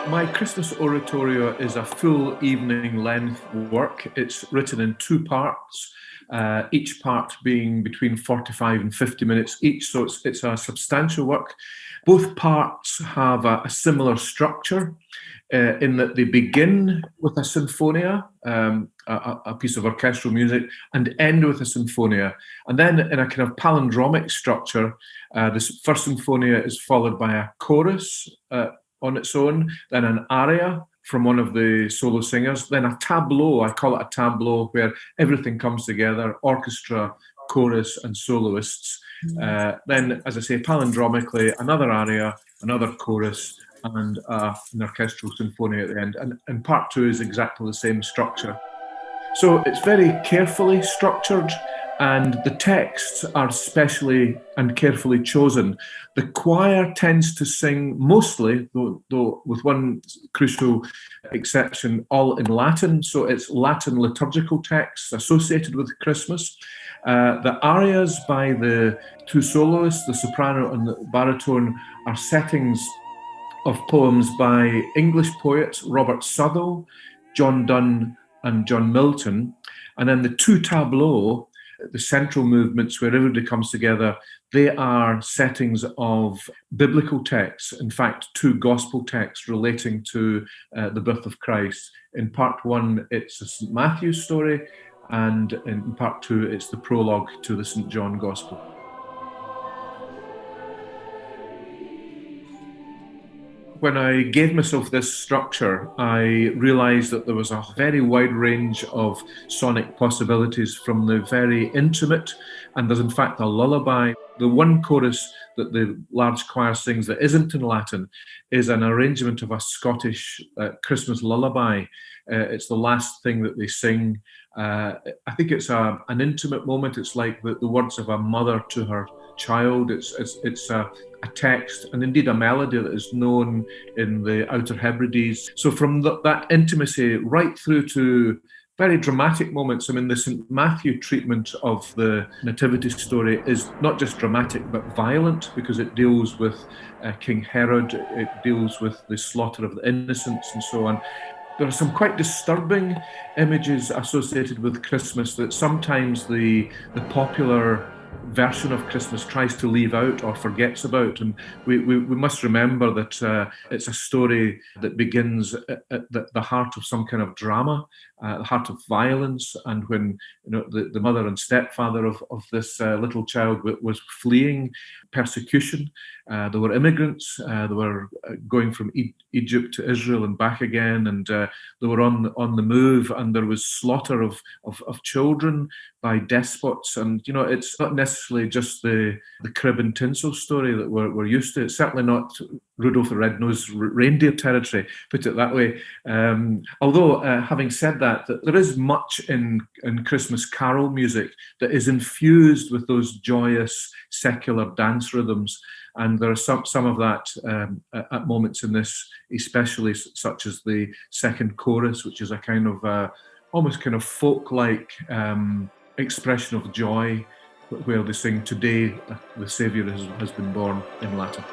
My Christmas oratorio is a full evening length work. It's written in two parts, each part being between 45 and 50 minutes each, so it's a substantial work. Both parts have a similar structure in that they begin with a sinfonia, a piece of orchestral music, and end with a sinfonia. And then in a kind of palindromic structure, this first sinfonia is followed by a chorus on its own, then an aria from one of the solo singers, then a tableau, I call it a tableau, where everything comes together, orchestra, chorus, and soloists. Then, as I say, palindromically, another aria, another chorus, and an orchestral symphony at the end. And part two is exactly the same structure. So it's very carefully structured, and the texts are specially and carefully chosen. The choir tends to sing mostly, though with one crucial exception, all in Latin. So it's Latin liturgical texts associated with Christmas. The arias by the two soloists, the soprano and the baritone, are settings of poems by English poets Robert Southwell, John Donne, and John Milton. And then the two tableaux, the central movements where everybody comes together, they are settings of biblical texts. In fact, two gospel texts relating to the birth of Christ. In part one, it's a St. Matthew story, and in part two, it's the prologue to the St. John Gospel. When I gave myself this structure, I realised that there was a very wide range of sonic possibilities, from the very intimate, and there's in fact a lullaby. The one chorus that the large choir sings that isn't in Latin is an arrangement of a Scottish Christmas lullaby. It's the last thing that they sing. I think it's an intimate moment. It's like the words of a mother to her child. It's a text and indeed a melody that is known in the Outer Hebrides. So from that intimacy right through to very dramatic moments. I mean, the St. Matthew treatment of the Nativity story is not just dramatic, but violent, because it deals with King Herod, it deals with the slaughter of the innocents and so on. There are some quite disturbing images associated with Christmas that sometimes the popular version of Christmas tries to leave out or forgets about. And we must remember that it's a story that begins at the heart of some kind of drama, the heart of violence. And when the mother and stepfather of this little child was fleeing persecution, there were immigrants, they were going from Egypt to Israel and back again, and they were on the move, and there was slaughter of children by despots. And it's not necessarily just the crib and tinsel story that we're used to. It's certainly not Rudolph the Red-Nosed Reindeer territory, put it that way. Although, having said that, there is much in Christmas carol music that is infused with those joyous secular dance rhythms. And there are some of that at moments in this, especially such as the second chorus, which is a kind of almost kind of folk-like expression of joy, where they sing, "Today the Saviour has been born," in Latin.